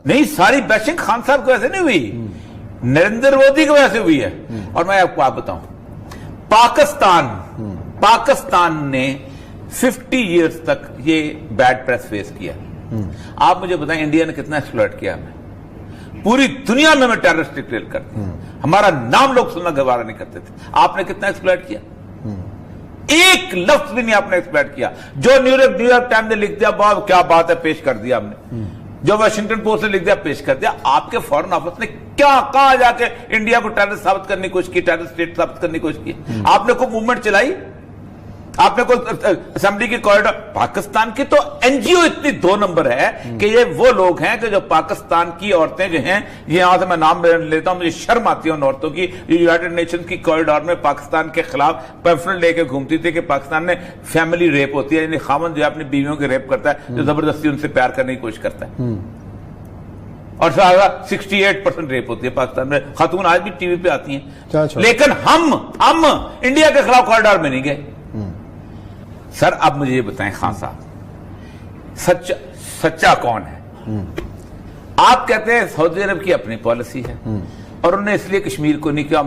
نہیں، ساری بیشنگ خان صاحب کو ایسے نہیں ہوئی، نریندر مودی کو ایسے ہوئی ہے. اور میں آپ کو بتاؤں، پاکستان نے 50 ایئرز تک یہ بیڈ پریس فیس کیا. آپ مجھے بتائیں انڈیا نے کتنا ایکسپلائٹ کیا ہمیں؟ پوری دنیا میں ٹیررسٹ ڈکلیئر کرتے ہیں، ہمارا نام لوگ سننا گوارا نہیں کرتے تھے. آپ نے کتنا ایکسپلائٹ کیا؟ ایک لفظ بھی نہیں آپ نے ایکسپلائٹ کیا. جو نیو یارک ٹائم نے لکھ دیا کیا بات ہے، پیش کر دیا ہم نے. جو واشنگٹن پوسٹ نے لکھ دیا پیش کر دیا. آپ کے فورن آفس نے کہاں جا کے انڈیا کو ٹیررسٹ ثابت کرنے کی کوشش کی، ٹیررسٹ اسٹیٹ ثابت کرنے کی کوشش کی؟ آپ نے کوئی موومنٹ چلائی؟ آپ نے کوئی اسمبلی کی کوریڈور؟ پاکستان کی تو این جی او اتنی 2 نمبر ہے کہ یہ وہ لوگ ہیں کہ جو پاکستان کی عورتیں جو ہیں، یہاں سے میں نام لیتا ہوں، مجھے شرم آتی ہے ان عورتوں کی، یونائیٹڈ نیشن کی کوریڈور میں پاکستان کے خلاف پیمفلٹ لے کے گھومتی تھی کہ پاکستان میں فیملی ریپ ہوتی ہے، یعنی خامن جو ہے اپنی بیویوں کے ریپ کرتا ہے، جو زبردستی ان سے پیار کرنے کی کوشش کرتا ہے. اور 68% ریپ ہوتی ہے پاکستان میں. خاتون آج بھی ٹی وی پہ آتی ہیں. لیکن ہم انڈیا کے خلاف کوریڈور میں نہیں گئے. سر اب مجھے یہ بتائیں خان صاحب، سچا کون ہے؟ آپ کہتے ہیں سعودی عرب کی اپنی پالیسی ہے اور انہوں نے اس لیے کشمیر کو نہیں کیا.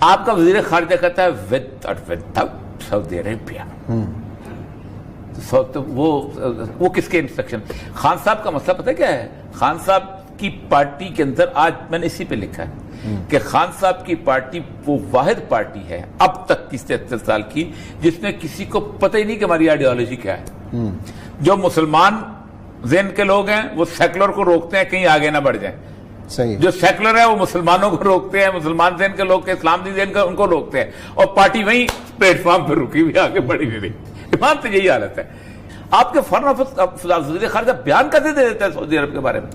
آپ کا وزیر خارجہ کہتا ہے ود سعودی عربیہ. تو وہ کس کے انسٹرکشن؟ خان صاحب کا مسئلہ پتہ کیا ہے؟ خان صاحب کی پارٹی کے اندر، آج میں نے اسی پہ لکھا ہے کہ خان صاحب کی پارٹی وہ واحد پارٹی ہے اب تک کی 73 سال کی جس میں کسی کو پتہ ہی نہیں کہ ہماری آئیڈیالوجی کیا ہے. جو مسلمان ذہن کے لوگ ہیں وہ سیکولر کو روکتے ہیں کہیں آگے نہ بڑھ جائیں. صحیح. جو سیکولر ہے وہ مسلمانوں کو روکتے ہیں، مسلمان ذہن کے لوگ کے اسلام ذہن کا ان کو روکتے ہیں، اور پارٹی وہیں پلیٹ فارم پہ رکی ہوئی آگے بڑھی نہیں رہی. ایمان تو یہی حالت ہے. آپ کے فارن آفس وزیر خارجہ بیان کیسے دے دیتا ہے سعودی عرب کے بارے میں،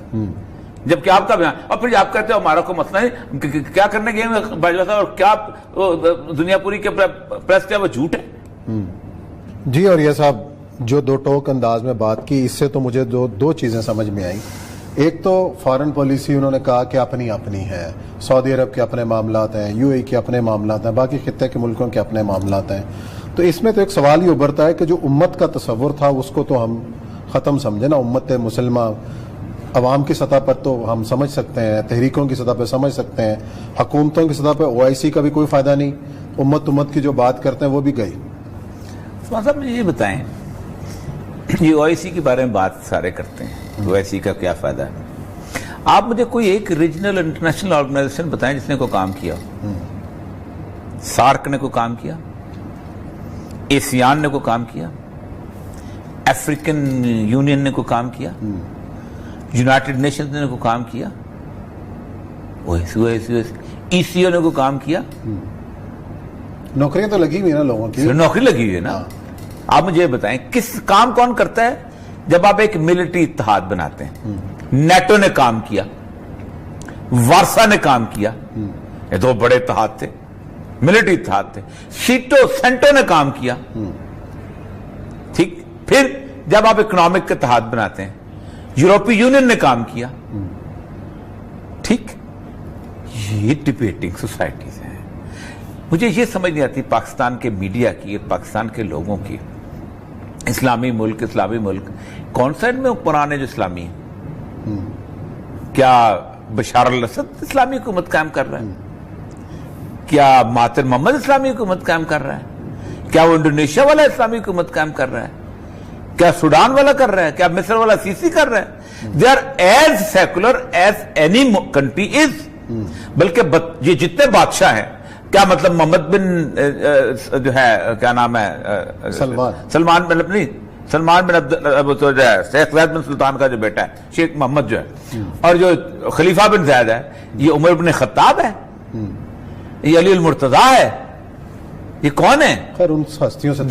جبکہ آپ کا بیان، اور پھر آپ کہتے ہو ہمارا کوئی مسئلہ نہیں، کیا کرنے گئے باجوہ صاحب، اور کیا دنیا پوری کے پریس کیا وہ جھوٹ ہے؟ جی. اور یہ صاحب جو 2 ٹوک انداز میں بات کی، اس سے تو مجھے دو چیزیں سمجھ میں آئیں. ایک تو فارن پالیسی انہوں نے کہا کہ اپنی ہے، سعودی عرب کے اپنے معاملات ہیں، یو اے کے اپنے معاملات ہیں، باقی خطے کے ملکوں کے اپنے معاملات ہیں. تو اس میں تو ایک سوال ہی ابھرتا ہے کہ جو امت کا تصور تھا اس کو تو ہم ختم سمجھے نا. امت مسلمہ عوام کی سطح پر تو ہم سمجھ سکتے ہیں، تحریکوں کی سطح پہ سمجھ سکتے ہیں، حکومتوں کی سطح پہ OIC کا بھی کوئی فائدہ نہیں. امت کی جو بات کرتے ہیں وہ بھی گئی. صاحب مجھے یہ بتائیں، یہ OIC کے بارے میں بات سارے کرتے ہیں، OIC کا کیا فائدہ ہے؟ آپ مجھے کوئی ایک ریجنل انٹرنیشنل آرگنائزیشن بتائیں جس نے کوئی کام کیا. سارک نے کوئی کام کیا؟ ایسیان نے کوئی کام کیا؟ افریقن یونین نے کوئی کام کیا؟ یونائیٹڈ نیشنز نے کوئی کام کیا؟ ECO نے کوئی کام کیا؟ نوکریاں تو لگی ہوئی نا لوگوں کی، نوکری لگی ہوئی ہے نا. آپ مجھے بتائیں کس کام کون کرتا ہے جب آپ ایک ملٹری اتحاد بناتے ہیں؟ نیٹو نے کام کیا، وارسا نے کام کیا، یہ 2 بڑے اتحاد تھے، ملٹری اتحاد تھے. سینٹو نے کام کیا. ٹھیک. پھر جب آپ اکنامک اتحاد بناتے ہیں، یورپی یونین نے کام کیا. ٹھیک. یہ ڈیبیٹنگ سوسائٹیز ہیں. مجھے یہ سمجھ نہیں آتی پاکستان کے میڈیا کی، پاکستان کے لوگوں کی. اسلامی ملک کون سا ان میں پرانے جو اسلامی ہیں؟ کیا بشار الاسد اسلامی حکومت قائم کر رہا ہے؟ کیا مہاتر محمد اسلامی حکومت قائم کر رہا ہے؟ کیا وہ انڈونیشیا والا اسلامی حکومت قائم کر رہا ہے؟ کیا سوڈان والا کر رہا ہے؟ کیا مصر والا سیسی کر رہا ہے؟ They are as secular as any country is. بلکہ یہ جتنے بادشاہ ہیں، کیا مطلب محمد بن جو ہے کیا نام ہے، سلمان بن شیخ زید بن سلطان کا جو بیٹا ہے شیخ محمد جو ہے، اور جو خلیفہ بن زید ہے یہ عمر بن خطاب ہے، یہ علی المرتضیٰ ہے. یہ کون ہے؟ خیر ان ہستیوں سے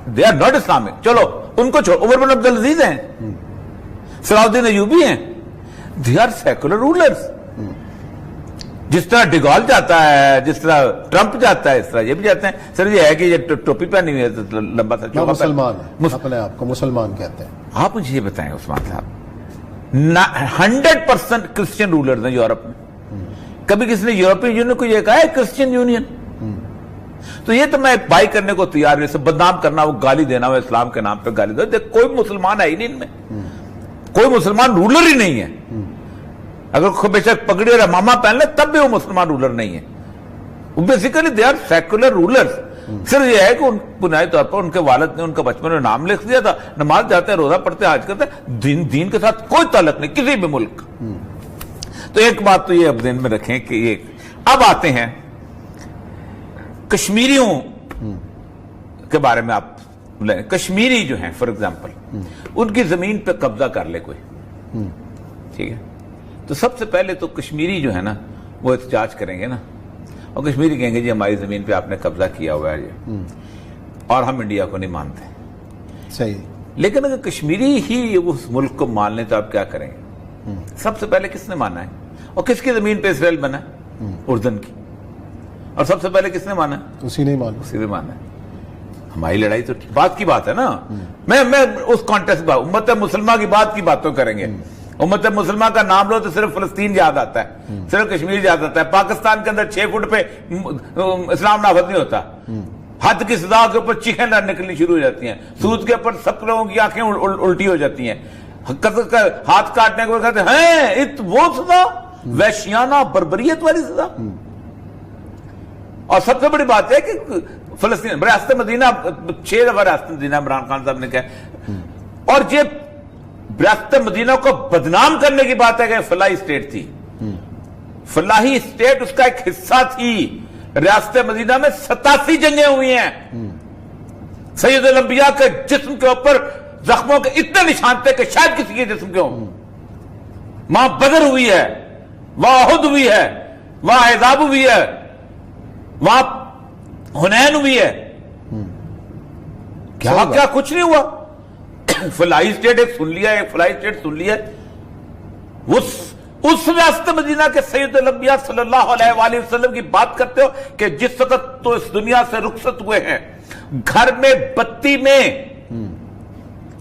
they are not Islamic. چلو ان کو چھوڑ. عمر بن عبدالعزیز ہیں، صلاح الدین ایوبی ہیں. they are secular rulers. جس طرح ڈیگال جاتا ہے، جس طرح ٹرمپ جاتا ہے، اس طرح یہ بھی جاتے ہیں. سر یہ ہے کہ یہ ٹوپی پہنی ہوئی ہے لمبا سا، مسلمان اپنے آپ کو مسلمان کہتے ہیں. آپ مجھے یہ بتائیں عثمان صاحب، 100% کرسچن رولرز ہیں یورپ میں. کبھی کسی نے یورپی یونین کو یہ کہا ہے کرسچن یونین؟ تو یہ تو میں بائی کرنے کو تیار نہیں. بدنام کرنا، وہ گالی دینا، وہ اسلام کے نام پہ گالی دینا. کوئی مسلمان ہے ہی نہیں ان میں، کوئی مسلمان رولر ہی نہیں ہے. اگر کوئی بے شک پگڑی اور امامہ پہن لے تب بھی وہ مسلمان رولر نہیں ہے. وہ basically they are secular rulers. صرف یہ ہے کہ بنیادی طور پر ان کے والد نے ان کا بچپن میں نام لکھ دیا تھا, نماز جاتے ہیں, روزہ پڑھتے ہیں, حج کرتے ہیں, دین کے ساتھ کوئی تعلق نہیں کسی بھی ملک کا. تو ایک بات تو یہ اب ذہن میں رکھیں کہ یہ اب آتے ہیں کشمیریوں کے بارے میں. آپ لیں کشمیری جو ہیں فار ایگزامپل, ان کی زمین پہ قبضہ کر لے کوئی, ٹھیک ہے, تو سب سے پہلے تو کشمیری جو ہے نا وہ احتجاج کریں گے نا, اور کشمیری کہیں گے جی ہماری زمین پہ آپ نے قبضہ کیا ہوا ہے اور ہم انڈیا کو نہیں مانتے. صحیح. لیکن اگر کشمیری ہی اس ملک کو مان لیں تو آپ کیا کریں گے؟ سب سے پہلے کس نے مانا ہے, اور کس کی زمین پہ اسرائیل بنا ہے؟ اردن کی. اور سب سے پہلے کس نے مانا ہے؟ اسی نے مانا ہے. ہماری لڑائی تو بات کی بات ہے نا. میں اس کانٹیکسٹ امت مسلمہ کی بات کی باتوں کریں گے. امت مسلمہ کا نام لو تو صرف فلسطین یاد آتا ہے, صرف کشمیر یاد آتا ہے. پاکستان کے اندر 6 فٹ پہ اسلام نافذ نہیں ہوتا. حد کی سزا کے اوپر چیخیں نکلنی شروع ہو جاتی ہیں, سود کے اوپر سب لوگوں کی آنکھیں الٹی ہو جاتی ہیں, ہاتھ کاٹنے کو کہتے ہیں وہ سزا وحشیانہ بربریت والی سزا. اور سب سے بڑی بات ہے کہ فلسطین ریاست مدینہ 6 دفعہ ریاست مدینہ عمران خان صاحب نے کہا, اور یہ ریاست مدینہ کو بدنام کرنے کی بات ہے کہ فلاحی اسٹیٹ تھی. فلاحی اسٹیٹ اس کا ایک حصہ تھی. ریاست مدینہ میں 87 جنگیں ہوئی ہیں. سید الانبیاء کے جسم کے اوپر زخموں کے اتنے نشان تھے کہ شاید کسی کے جسم کے ہوں. وہاں بدر ہوئی ہے, وہاں احد ہوئی ہے, وہاں احزاب ہوئی ہے, وہاں حنین ہوئی ہے. کیا کچھ نہیں ہوا. فلاحی اسٹیٹ ایک سن لیا, ایک فلاحی اسٹیٹ سن لیا. اس ریاست مدینہ کے سید الانبیاء صلی اللہ علیہ وآلہ وسلم کی بات کرتے ہو کہ جس وقت تو اس دنیا سے رخصت ہوئے ہیں, گھر میں بتی میں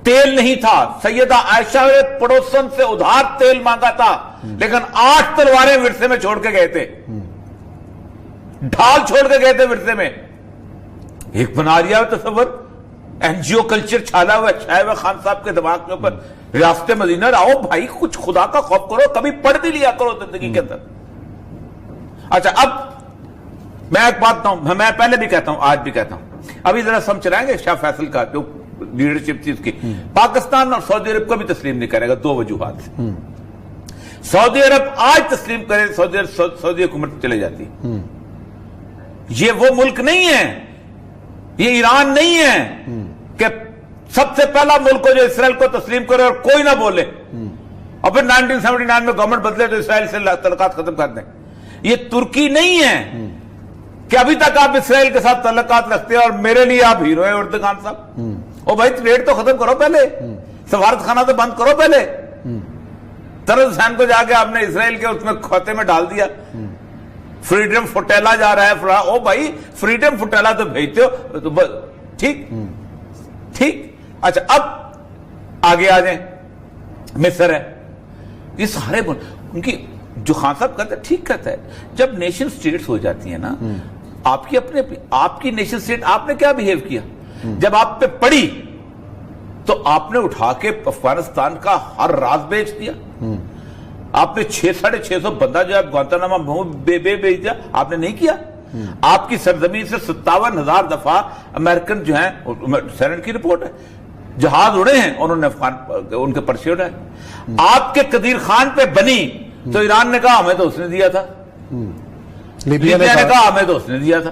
تیل نہیں تھا. سیدہ عائشہ نے پڑوسن سے ادھار تیل مانگا تھا, لیکن 8 تلواریں ورثے میں چھوڑ کے گئے تھے, ڈھال چھوڑ کے گئے تھے ورثے میں. ایک بنا لیا ہے تصور, این جی او کلچر چھایا ہوا خان صاحب کے دماغ کے اوپر. ریاست مدینہ آؤ بھائی, کچھ خدا کا خوف کرو, کبھی پڑھ بھی لیا کرو زندگی کے اندر. اچھا اب میں ایک بات بتاؤں, میں پہلے بھی کہتا ہوں آج بھی کہتا ہوں, ابھی ذرا سم چلائیں گے شاہ فیصل کا جو لیڈرشپ تھی اس کی. پاکستان اور سعودی عرب کو بھی تسلیم نہیں کرے گا 2 وجوہات سے. سعودی عرب آج تسلیم کرے, سعودی حکومت چلے جاتی. یہ وہ ملک نہیں ہے, یہ ایران نہیں ہے کہ سب سے پہلا ملک ہو جو اسرائیل کو تسلیم کرے اور کوئی نہ بولے, اور پھر 1979 میں گورنمنٹ بدلے تو اسرائیل سے تعلقات ختم کر دیں. یہ ترکی نہیں ہے کہ ابھی تک آپ اسرائیل کے ساتھ تعلقات رکھتے ہیں اور میرے لیے آپ ہیرو ہیں اردگان صاحب. او بھائی ٹریڈ تو ختم کرو پہلے, سفارت خانہ تو بند کرو پہلے. طرز حسین کو جا کے آپ نے اسرائیل کے اس میں کھوتے میں ڈال دیا. فریڈم فوٹیلا جا رہا ہے, او بھائی فریڈم فوٹیلا تو بھیجتے ہو تو ٹھیک. اچھا اب آگے آ جائیں, مصر ہے, یہ سارے ان کی جو خان صاحب کہتے ہیں ٹھیک کہتا ہے. جب نیشن سٹیٹس ہو جاتی ہیں نا, آپ کی نیشن سٹیٹ آپ نے کیا بہیو کیا؟ جب آپ پہ پڑی تو آپ نے اٹھا کے افغانستان کا ہر راز بیچ دیا. آپ نے 600-650 بندہ جو ہے گوانتانامو بھیج دیا, آپ نے نہیں کیا. آپ کی سرزمین سے 57,000 دفعہ امریکن جو ہیں, سینٹ کی رپورٹ ہے, جہاز اڑے ہیں, انہوں نے ان کے پرچے اڑائے. آپ کے قدیر خان پہ بنی تو ایران نے کہا ہمیں تو اس نے دیا تھا, لیبیا نے کہا ہمیں تو اس نے دیا تھا.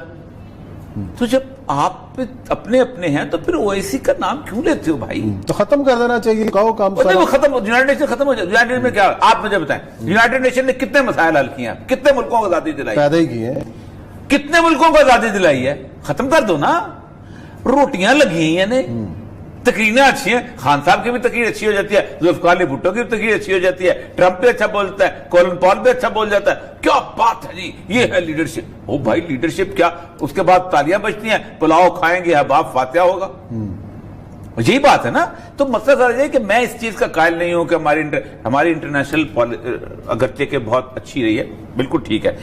تو جب آپ اپنے ہیں تو پھر اوائسی کا نام کیوں لیتے ہو بھائی؟ تو ختم کر دینا چاہیے. وہ ختم, یونائٹڈ نیشن ختم ہو جائے. یونائٹڈ نیشن میں کیا, آپ مجھے بتائیں, یونائٹڈ نیشن نے کتنے مسائل حل کیے ہیں, کتنے ملکوں کو آزادی دلائی, پیدا ہی کی ہے, کتنے ملکوں کو آزادی دلائی ہے؟ ختم کر دو نا. روٹیاں لگی ہیں, تقریریں اچھی ہیں, خان صاحب کی بھی تقریر اچھی ہو جاتی ہے, ذوالفقار علی بھٹو کی بھی تقریر اچھی ہو جاتی ہے, ٹرمپ بھی اچھا بولتا ہے, کولن پال بھی اچھا بول جاتا ہے. کیا بات ہے جی, یہ ہے لیڈرشپ. او بھائی لیڈرشپ کیا, اس کے بعد تالیاں بجتی ہیں, پلاؤ کھائیں گے, احباب فاتحہ ہوگا. یہی بات ہے نا. تو مسئلہ سر یہ کہ میں اس چیز کا قائل نہیں ہوں کہ ہماری انٹرنیشنل اگرچہ کہ بہت اچھی رہی ہے, بالکل ٹھیک ہے,